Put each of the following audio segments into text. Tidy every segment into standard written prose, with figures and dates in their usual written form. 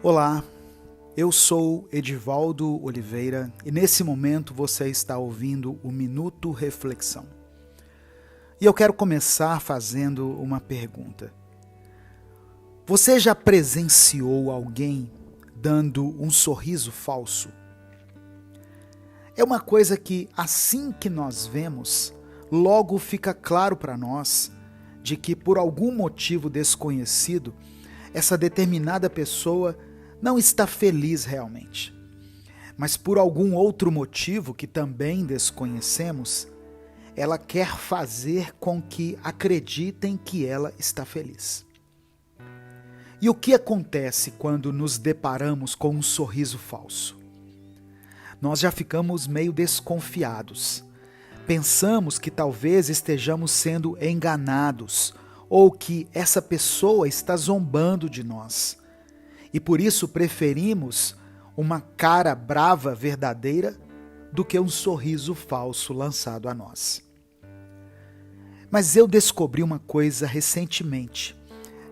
Olá, eu sou Edivaldo Oliveira e nesse momento você está ouvindo o Minuto Reflexão. E eu quero começar fazendo uma pergunta. Você já presenciou alguém dando um sorriso falso? É uma coisa que, assim que nós vemos, logo fica claro para nós de que, por algum motivo desconhecido, essa determinada pessoa não está feliz realmente. Mas por algum outro motivo que também desconhecemos, ela quer fazer com que acreditem que ela está feliz. E o que acontece quando nos deparamos com um sorriso falso? Nós já ficamos meio desconfiados. Pensamos que talvez estejamos sendo enganados ou que essa pessoa está zombando de nós. E por isso preferimos uma cara brava verdadeira do que um sorriso falso lançado a nós. Mas eu descobri uma coisa recentemente,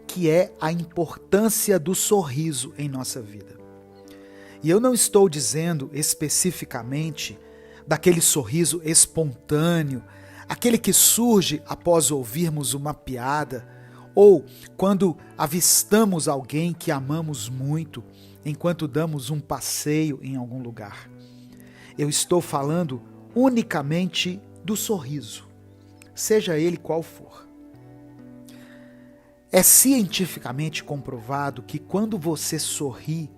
que é a importância do sorriso em nossa vida. E eu não estou dizendo especificamente daquele sorriso espontâneo, aquele que surge após ouvirmos uma piada, ou quando avistamos alguém que amamos muito, enquanto damos um passeio em algum lugar. Eu estou falando unicamente do sorriso, seja ele qual for. É cientificamente comprovado que quando você sorri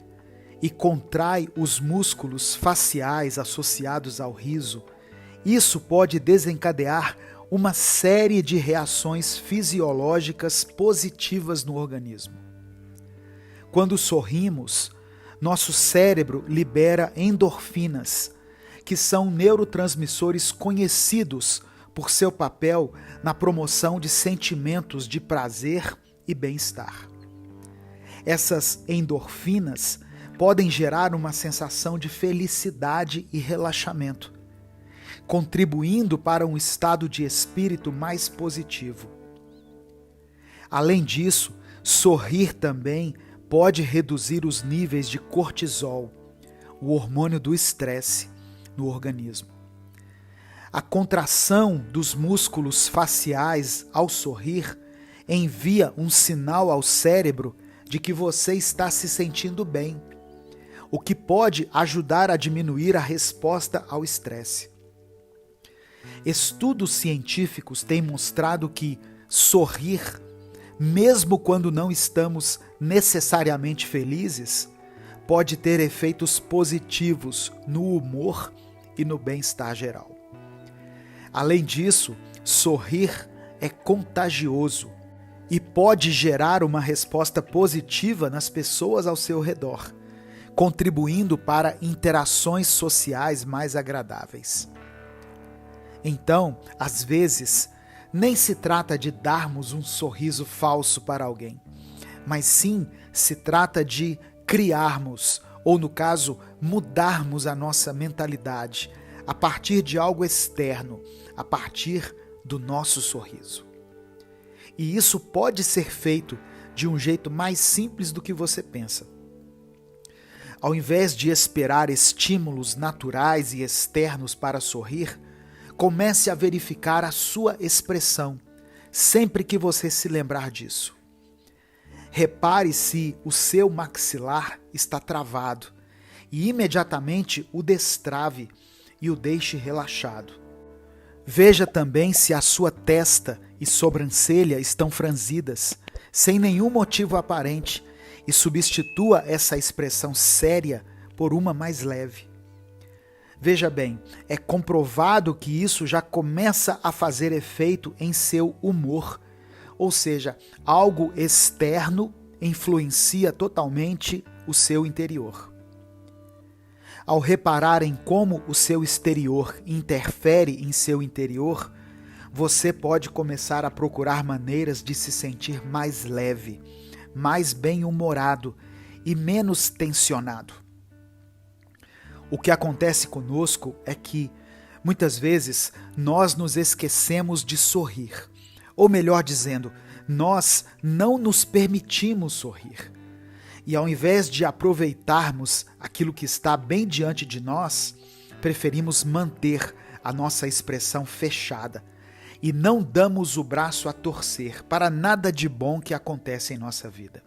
e contrai os músculos faciais associados ao riso, isso pode desencadear uma série de reações fisiológicas positivas no organismo. Quando sorrimos, nosso cérebro libera endorfinas, que são neurotransmissores conhecidos por seu papel na promoção de sentimentos de prazer e bem-estar. Essas endorfinas podem gerar uma sensação de felicidade e relaxamento, contribuindo para um estado de espírito mais positivo. Além disso, sorrir também pode reduzir os níveis de cortisol, o hormônio do estresse, no organismo. A contração dos músculos faciais ao sorrir envia um sinal ao cérebro de que você está se sentindo bem, o que pode ajudar a diminuir a resposta ao estresse. Estudos científicos têm mostrado que sorrir, mesmo quando não estamos necessariamente felizes, pode ter efeitos positivos no humor e no bem-estar geral. Além disso, sorrir é contagioso e pode gerar uma resposta positiva nas pessoas ao seu redor, contribuindo para interações sociais mais agradáveis. Então, às vezes, nem se trata de darmos um sorriso falso para alguém, mas sim se trata de criarmos, ou no caso, mudarmos a nossa mentalidade a partir de algo externo, a partir do nosso sorriso. E isso pode ser feito de um jeito mais simples do que você pensa. Ao invés de esperar estímulos naturais e externos para sorrir, comece a verificar a sua expressão, sempre que você se lembrar disso. Repare se o seu maxilar está travado e imediatamente o destrave e o deixe relaxado. Veja também se a sua testa e sobrancelha estão franzidas, sem nenhum motivo aparente, e substitua essa expressão séria por uma mais leve. Veja bem, é comprovado que isso já começa a fazer efeito em seu humor, ou seja, algo externo influencia totalmente o seu interior. Ao reparar em como o seu exterior interfere em seu interior, você pode começar a procurar maneiras de se sentir mais leve, mais bem-humorado e menos tensionado. O que acontece conosco é que, muitas vezes, nós nos esquecemos de sorrir. Ou melhor dizendo, nós não nos permitimos sorrir. E ao invés de aproveitarmos aquilo que está bem diante de nós, preferimos manter a nossa expressão fechada e não damos o braço a torcer para nada de bom que acontece em nossa vida.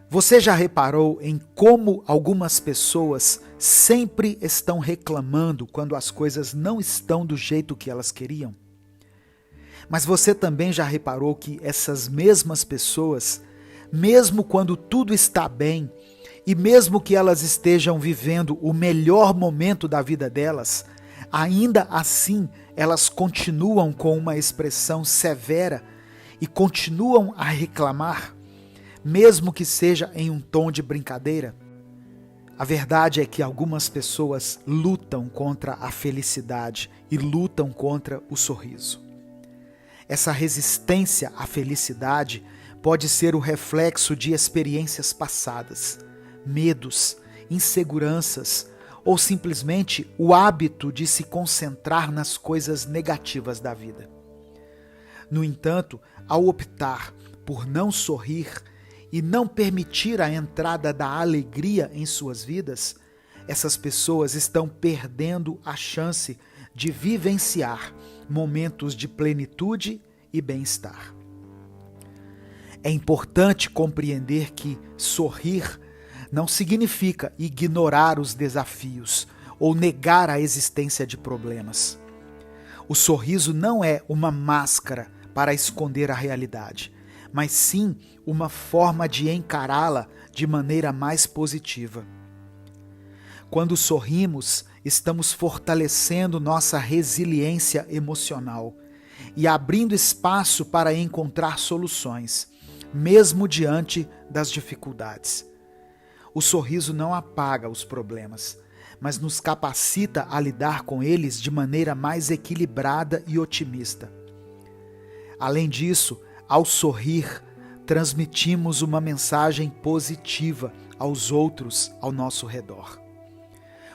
Você já reparou em como algumas pessoas sempre estão reclamando quando as coisas não estão do jeito que elas queriam? Mas você também já reparou que essas mesmas pessoas, mesmo quando tudo está bem, e mesmo que elas estejam vivendo o melhor momento da vida delas, ainda assim elas continuam com uma expressão severa e continuam a reclamar, mesmo que seja em um tom de brincadeira? A verdade é que algumas pessoas lutam contra a felicidade e lutam contra o sorriso. Essa resistência à felicidade pode ser o reflexo de experiências passadas, medos, inseguranças ou simplesmente o hábito de se concentrar nas coisas negativas da vida. No entanto, ao optar por não sorrir e não permitir a entrada da alegria em suas vidas, essas pessoas estão perdendo a chance de vivenciar momentos de plenitude e bem-estar. É importante compreender que sorrir não significa ignorar os desafios ou negar a existência de problemas. O sorriso não é uma máscara para esconder a realidade, mas sim uma forma de encará-la de maneira mais positiva. Quando sorrimos, estamos fortalecendo nossa resiliência emocional e abrindo espaço para encontrar soluções, mesmo diante das dificuldades. O sorriso não apaga os problemas, mas nos capacita a lidar com eles de maneira mais equilibrada e otimista. Além disso, ao sorrir, transmitimos uma mensagem positiva aos outros ao nosso redor.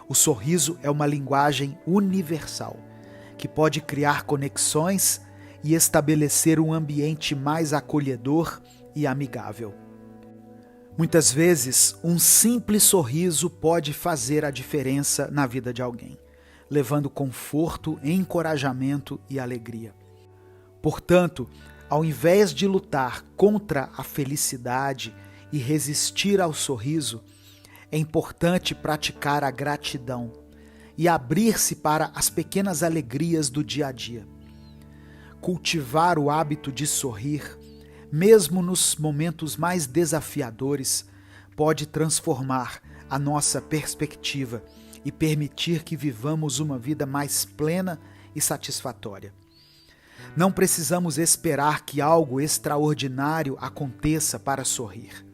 O sorriso é uma linguagem universal, que pode criar conexões e estabelecer um ambiente mais acolhedor e amigável. Muitas vezes, um simples sorriso pode fazer a diferença na vida de alguém, levando conforto, encorajamento e alegria. Portanto, ao invés de lutar contra a felicidade e resistir ao sorriso, é importante praticar a gratidão e abrir-se para as pequenas alegrias do dia a dia. Cultivar o hábito de sorrir, mesmo nos momentos mais desafiadores, pode transformar a nossa perspectiva e permitir que vivamos uma vida mais plena e satisfatória. Não precisamos esperar que algo extraordinário aconteça para sorrir.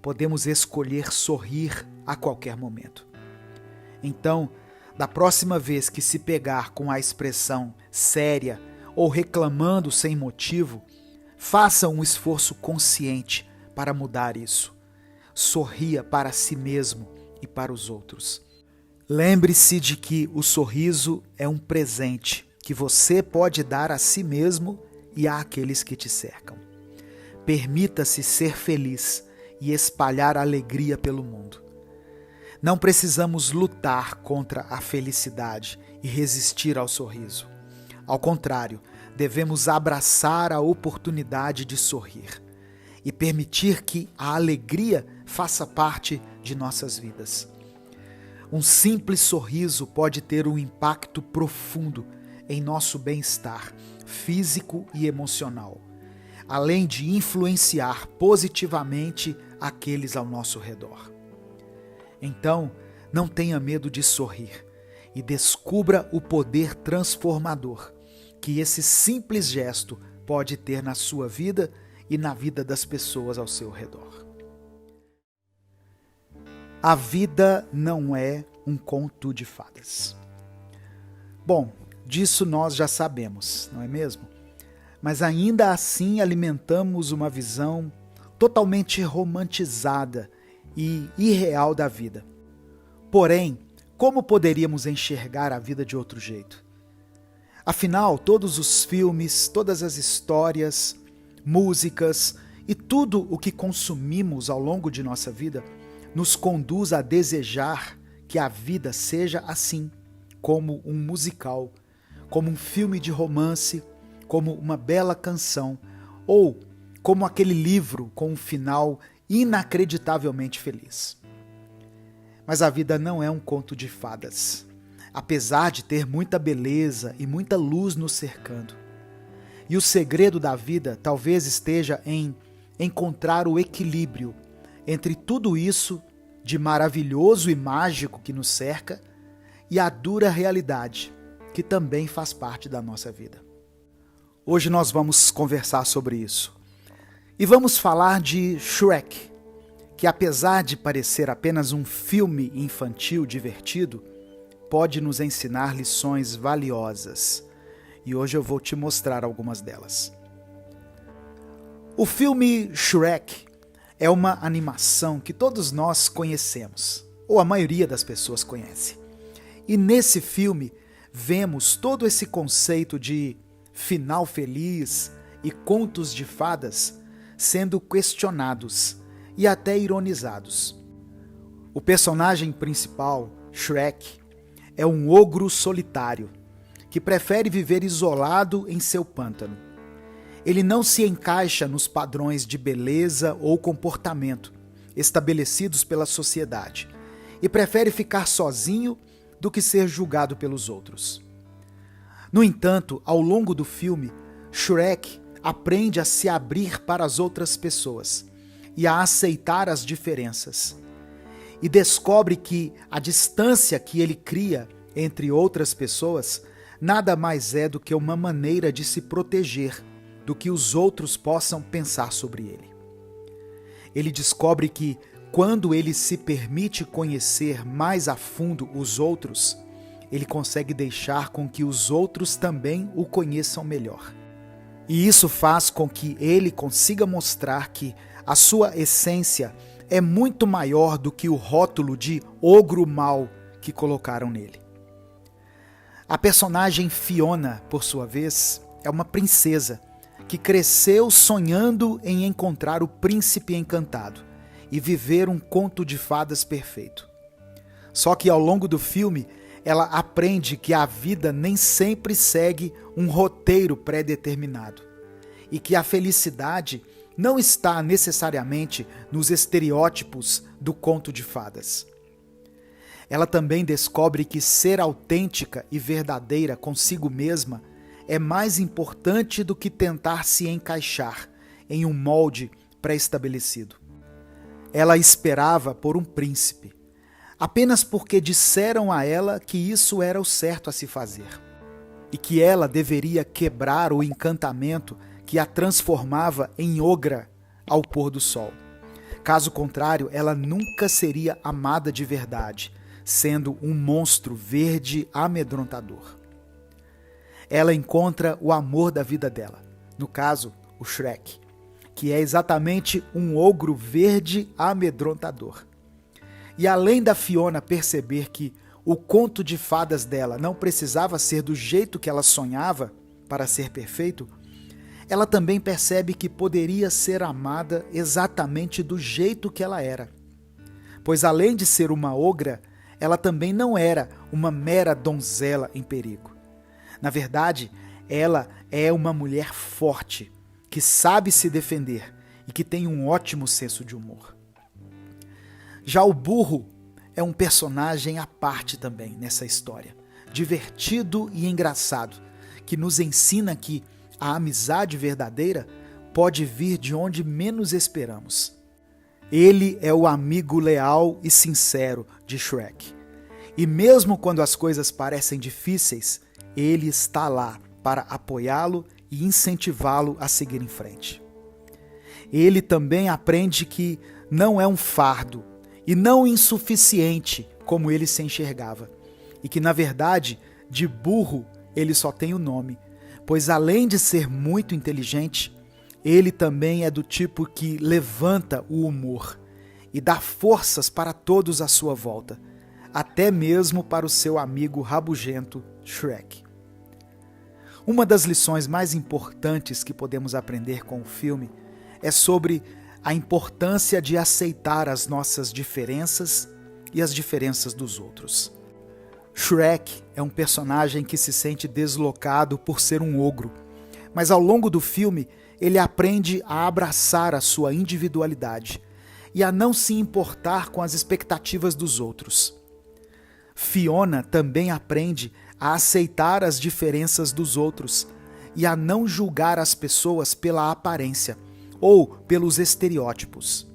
Podemos escolher sorrir a qualquer momento. Então, da próxima vez que se pegar com a expressão séria ou reclamando sem motivo, faça um esforço consciente para mudar isso. Sorria para si mesmo e para os outros. Lembre-se de que o sorriso é um presente que você pode dar a si mesmo e àqueles que te cercam. Permita-se ser feliz e espalhar alegria pelo mundo. Não precisamos lutar contra a felicidade e resistir ao sorriso. Ao contrário, devemos abraçar a oportunidade de sorrir e permitir que a alegria faça parte de nossas vidas. Um simples sorriso pode ter um impacto profundo em nosso bem-estar físico e emocional, além de influenciar positivamente aqueles ao nosso redor. Então, não tenha medo de sorrir e descubra o poder transformador que esse simples gesto pode ter na sua vida e na vida das pessoas ao seu redor. A vida não é um conto de fadas. Bom, disso nós já sabemos, não é mesmo? Mas ainda assim alimentamos uma visão totalmente romantizada e irreal da vida. Porém, como poderíamos enxergar a vida de outro jeito? Afinal, todos os filmes, todas as histórias, músicas E tudo o que consumimos ao longo de nossa vida nos conduz a desejar que a vida seja assim, como um musical, como um filme de romance, como uma bela canção, ou como aquele livro com um final inacreditavelmente feliz. Mas a vida não é um conto de fadas, apesar de ter muita beleza e muita luz nos cercando. E o segredo da vida talvez esteja em encontrar o equilíbrio entre tudo isso de maravilhoso e mágico que nos cerca e a dura realidade que também faz parte da nossa vida. Hoje nós vamos conversar sobre isso. E vamos falar de Shrek, que apesar de parecer apenas um filme infantil divertido, pode nos ensinar lições valiosas. E hoje eu vou te mostrar algumas delas. O filme Shrek é uma animação que todos nós conhecemos, ou a maioria das pessoas conhece. E nesse filme vemos todo esse conceito de final feliz e contos de fadas sendo questionados e até ironizados. O personagem principal, Shrek, é um ogro solitário que prefere viver isolado em seu pântano. Ele não se encaixa nos padrões de beleza ou comportamento estabelecidos pela sociedade e prefere ficar sozinho do que ser julgado pelos outros. No entanto, ao longo do filme, Shrek aprende a se abrir para as outras pessoas e a aceitar as diferenças. E descobre que a distância que ele cria entre outras pessoas nada mais é do que uma maneira de se proteger do que os outros possam pensar sobre ele. Ele descobre que, quando ele se permite conhecer mais a fundo os outros, ele consegue deixar com que os outros também o conheçam melhor. E isso faz com que ele consiga mostrar que a sua essência é muito maior do que o rótulo de ogro mau que colocaram nele. A personagem Fiona, por sua vez, é uma princesa que cresceu sonhando em encontrar o príncipe encantado e viver um conto de fadas perfeito. Só que ao longo do filme, ela aprende que a vida nem sempre segue um roteiro pré-determinado e que a felicidade não está necessariamente nos estereótipos do conto de fadas. Ela também descobre que ser autêntica e verdadeira consigo mesma é mais importante do que tentar se encaixar em um molde pré-estabelecido. Ela esperava por um príncipe, apenas porque disseram a ela que isso era o certo a se fazer, e que ela deveria quebrar o encantamento que a transformava em ogra ao pôr do sol. Caso contrário, ela nunca seria amada de verdade, sendo um monstro verde amedrontador. Ela encontra o amor da vida dela, no caso, o Shrek, que é exatamente um ogro verde amedrontador. E além da Fiona perceber que o conto de fadas dela não precisava ser do jeito que ela sonhava para ser perfeito, ela também percebe que poderia ser amada exatamente do jeito que ela era. Pois além de ser uma ogra, ela também não era uma mera donzela em perigo. Na verdade, ela é uma mulher forte, que sabe se defender e que tem um ótimo senso de humor. Já o burro é um personagem à parte também nessa história, divertido e engraçado, que nos ensina que a amizade verdadeira pode vir de onde menos esperamos. Ele é o amigo leal e sincero de Shrek. E mesmo quando as coisas parecem difíceis, ele está lá para apoiá-lo e incentivá-lo a seguir em frente. Ele também aprende que não é um fardo e não insuficiente como ele se enxergava, e que, na verdade, de burro ele só tem o nome, pois além de ser muito inteligente, ele também é do tipo que levanta o humor e dá forças para todos à sua volta, até mesmo para o seu amigo rabugento Shrek. Uma das lições mais importantes que podemos aprender com o filme é sobre a importância de aceitar as nossas diferenças e as diferenças dos outros. Shrek é um personagem que se sente deslocado por ser um ogro, mas ao longo do filme ele aprende a abraçar a sua individualidade e a não se importar com as expectativas dos outros. Fiona também aprende a aceitar as diferenças dos outros e a não julgar as pessoas pela aparência ou pelos estereótipos.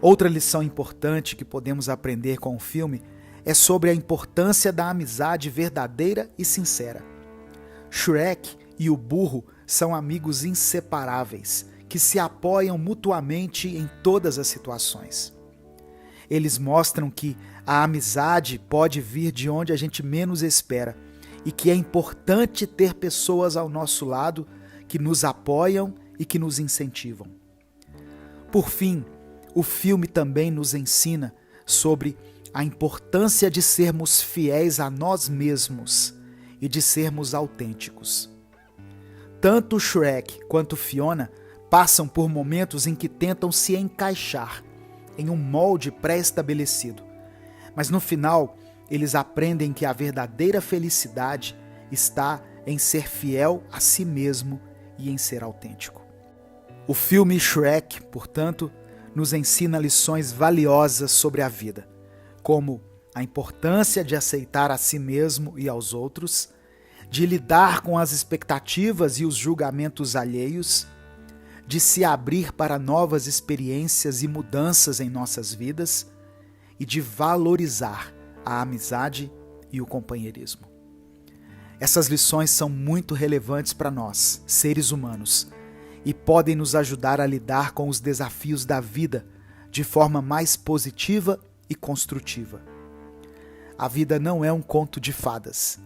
Outra lição importante que podemos aprender com o filme é sobre a importância da amizade verdadeira e sincera. Shrek e o burro são amigos inseparáveis, que se apoiam mutuamente em todas as situações. Eles mostram que a amizade pode vir de onde a gente menos espera e que é importante ter pessoas ao nosso lado que nos apoiam e que nos incentivam. Por fim, o filme também nos ensina sobre a importância de sermos fiéis a nós mesmos e de sermos autênticos. Tanto Shrek quanto Fiona passam por momentos em que tentam se encaixar em um molde pré-estabelecido, mas no final eles aprendem que a verdadeira felicidade está em ser fiel a si mesmo e em ser autêntico. O filme Shrek, portanto, nos ensina lições valiosas sobre a vida, como a importância de aceitar a si mesmo e aos outros, de lidar com as expectativas e os julgamentos alheios, de se abrir para novas experiências e mudanças em nossas vidas e de valorizar a amizade e o companheirismo. Essas lições são muito relevantes para nós, seres humanos, e podem nos ajudar a lidar com os desafios da vida de forma mais positiva e construtiva. A vida não é um conto de fadas,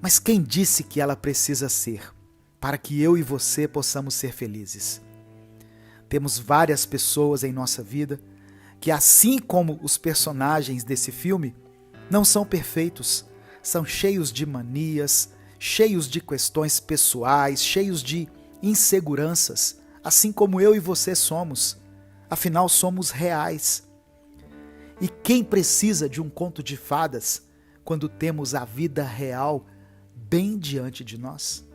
mas quem disse que ela precisa ser, para que eu e você possamos ser felizes? Temos várias pessoas em nossa vida que, assim como os personagens desse filme, não são perfeitos, são cheios de manias, cheios de questões pessoais, cheios de inseguranças, assim como eu e você somos. Afinal, somos reais. E quem precisa de um conto de fadas quando temos a vida real bem diante de nós?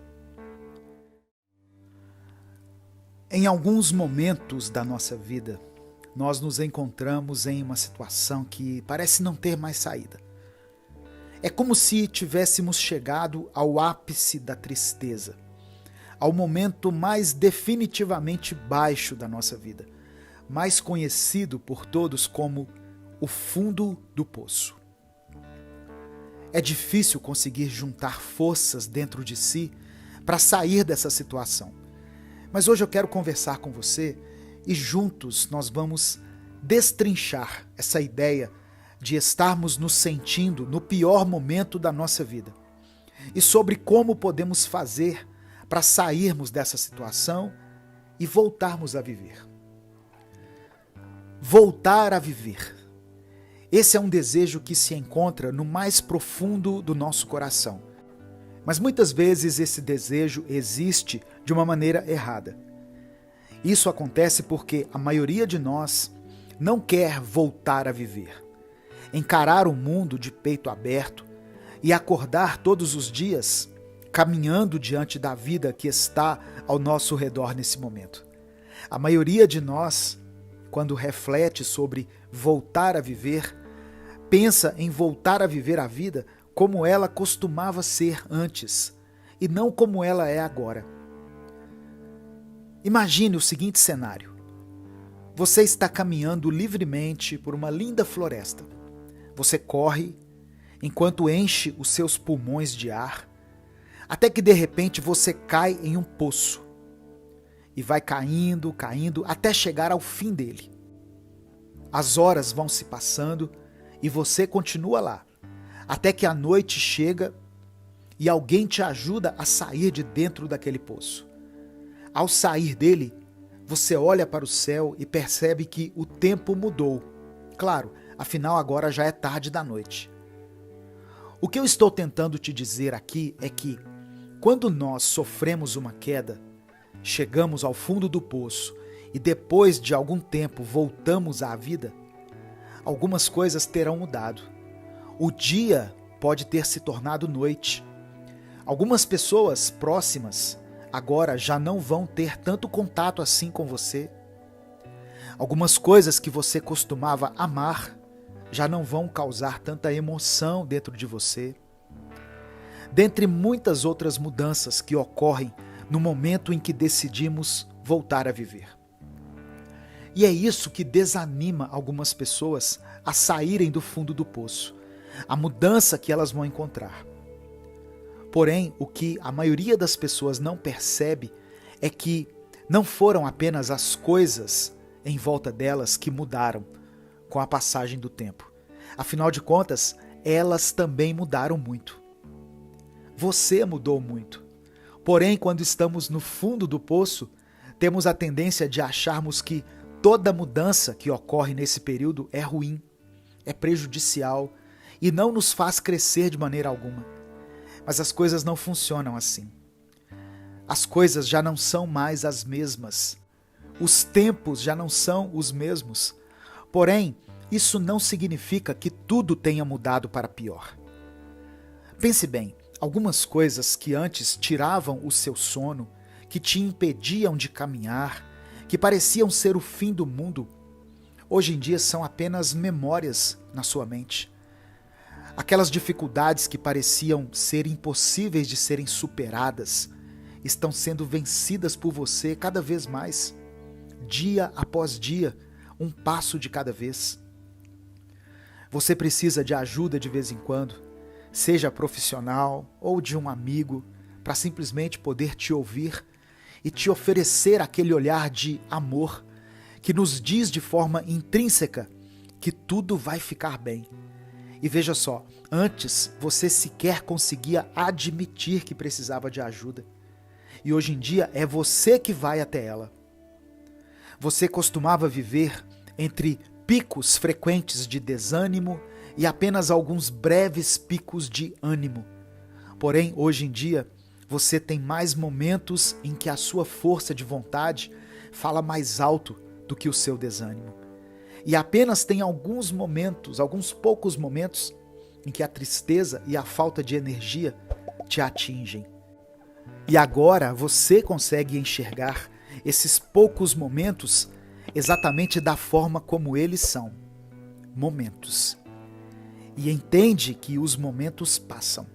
Em alguns momentos da nossa vida, nós nos encontramos em uma situação que parece não ter mais saída. É como se tivéssemos chegado ao ápice da tristeza, ao momento mais definitivamente baixo da nossa vida, mais conhecido por todos como o fundo do poço. É difícil conseguir juntar forças dentro de si para sair dessa situação. Mas hoje eu quero conversar com você e juntos nós vamos destrinchar essa ideia de estarmos nos sentindo no pior momento da nossa vida e sobre como podemos fazer para sairmos dessa situação e voltarmos a viver. Voltar a viver. Esse é um desejo que se encontra no mais profundo do nosso coração. Mas muitas vezes esse desejo existe de uma maneira errada. Isso acontece porque a maioria de nós não quer voltar a viver. Encarar o mundo de peito aberto e acordar todos os dias caminhando diante da vida que está ao nosso redor nesse momento. A maioria de nós, quando reflete sobre voltar a viver, pensa em voltar a viver a vida como ela costumava ser antes e não como ela é agora. Imagine o seguinte cenário. Você está caminhando livremente por uma linda floresta. Você corre enquanto enche os seus pulmões de ar, até que de repente você cai em um poço e vai caindo, até chegar ao fim dele. As horas vão se passando e você continua lá, até que a noite chega e alguém te ajuda a sair de dentro daquele poço. Ao sair dele, você olha para o céu e percebe que o tempo mudou. Claro, afinal agora já é tarde da noite. O que eu estou tentando te dizer aqui é que, quando nós sofremos uma queda, chegamos ao fundo do poço e depois de algum tempo voltamos à vida, algumas coisas terão mudado. O dia pode ter se tornado noite. Algumas pessoas próximas agora já não vão ter tanto contato assim com você. Algumas coisas que você costumava amar já não vão causar tanta emoção dentro de você. Dentre muitas outras mudanças que ocorrem no momento em que decidimos voltar a viver. E é isso que desanima algumas pessoas a saírem do fundo do poço, a mudança que elas vão encontrar. Porém, o que a maioria das pessoas não percebe é que não foram apenas as coisas em volta delas que mudaram com a passagem do tempo. Afinal de contas, elas também mudaram muito. Você mudou muito. Porém, quando estamos no fundo do poço, temos a tendência de acharmos que toda mudança que ocorre nesse período é ruim, é prejudicial e não nos faz crescer de maneira alguma. Mas as coisas não funcionam assim. As coisas já não são mais as mesmas. Os tempos já não são os mesmos. Porém, isso não significa que tudo tenha mudado para pior. Pense bem, algumas coisas que antes tiravam o seu sono, que te impediam de caminhar, que pareciam ser o fim do mundo, hoje em dia são apenas memórias na sua mente. Aquelas dificuldades que pareciam ser impossíveis de serem superadas, estão sendo vencidas por você cada vez mais, dia após dia, um passo de cada vez. Você precisa de ajuda de vez em quando, seja profissional ou de um amigo, para simplesmente poder te ouvir e te oferecer aquele olhar de amor que nos diz de forma intrínseca que tudo vai ficar bem. E veja só, antes você sequer conseguia admitir que precisava de ajuda. E hoje em dia é você que vai até ela. Você costumava viver entre picos frequentes de desânimo e apenas alguns breves picos de ânimo. Porém, hoje em dia, você tem mais momentos em que a sua força de vontade fala mais alto do que o seu desânimo. E apenas tem alguns momentos, alguns poucos momentos, em que a tristeza e a falta de energia te atingem. E agora você consegue enxergar esses poucos momentos exatamente da forma como eles são, momentos. E entende que os momentos passam.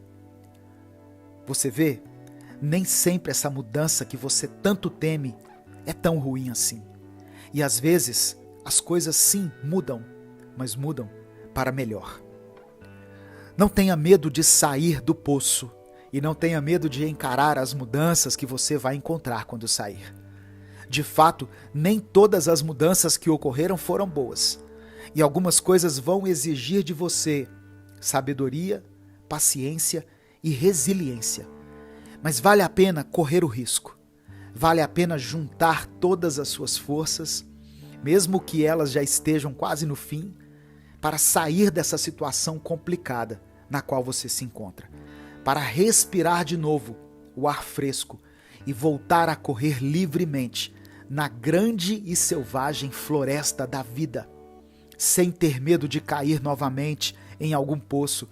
Você vê, nem sempre essa mudança que você tanto teme é tão ruim assim. E às vezes as coisas sim mudam, mas mudam para melhor. Não tenha medo de sair do poço e não tenha medo de encarar as mudanças que você vai encontrar quando sair. De fato, nem todas as mudanças que ocorreram foram boas. E algumas coisas vão exigir de você sabedoria, paciência e resiliência. Mas vale a pena correr o risco. Vale a pena juntar todas as suas forças, mesmo que elas já estejam quase no fim, para sair dessa situação complicada na qual você se encontra. Para respirar de novo o ar fresco e voltar a correr livremente na grande e selvagem floresta da vida, sem ter medo de cair novamente em algum poço,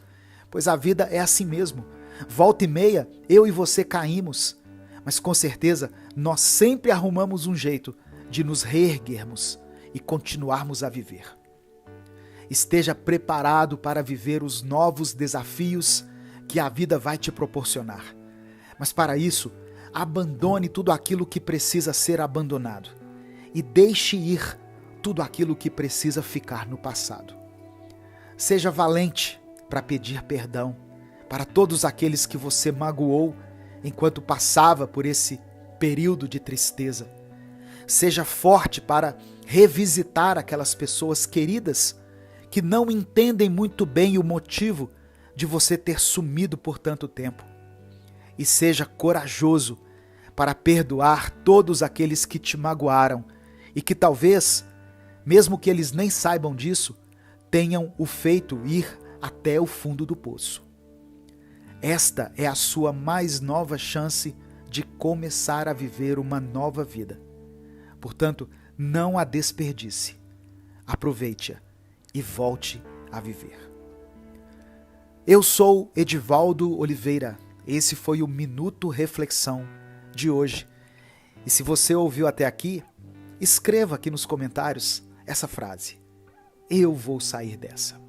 pois a vida é assim mesmo. Volta e meia, eu e você caímos, mas com certeza nós sempre arrumamos um jeito de nos reerguermos e continuarmos a viver. Esteja preparado para viver os novos desafios que a vida vai te proporcionar. Mas para isso, abandone tudo aquilo que precisa ser abandonado e deixe ir tudo aquilo que precisa ficar no passado. Seja valente para pedir perdão para todos aqueles que você magoou enquanto passava por esse período de tristeza. Seja forte para revisitar aquelas pessoas queridas que não entendem muito bem o motivo de você ter sumido por tanto tempo. E seja corajoso para perdoar todos aqueles que te magoaram e que talvez, mesmo que eles nem saibam disso, tenham o feito ir até o fundo do poço. Esta é a sua mais nova chance de começar a viver uma nova vida. Portanto, não a desperdice. Aproveite-a e volte a viver. Eu sou Edivaldo Oliveira. Esse foi o Minuto Reflexão de hoje. E se você ouviu até aqui, escreva aqui nos comentários essa frase: eu vou sair dessa.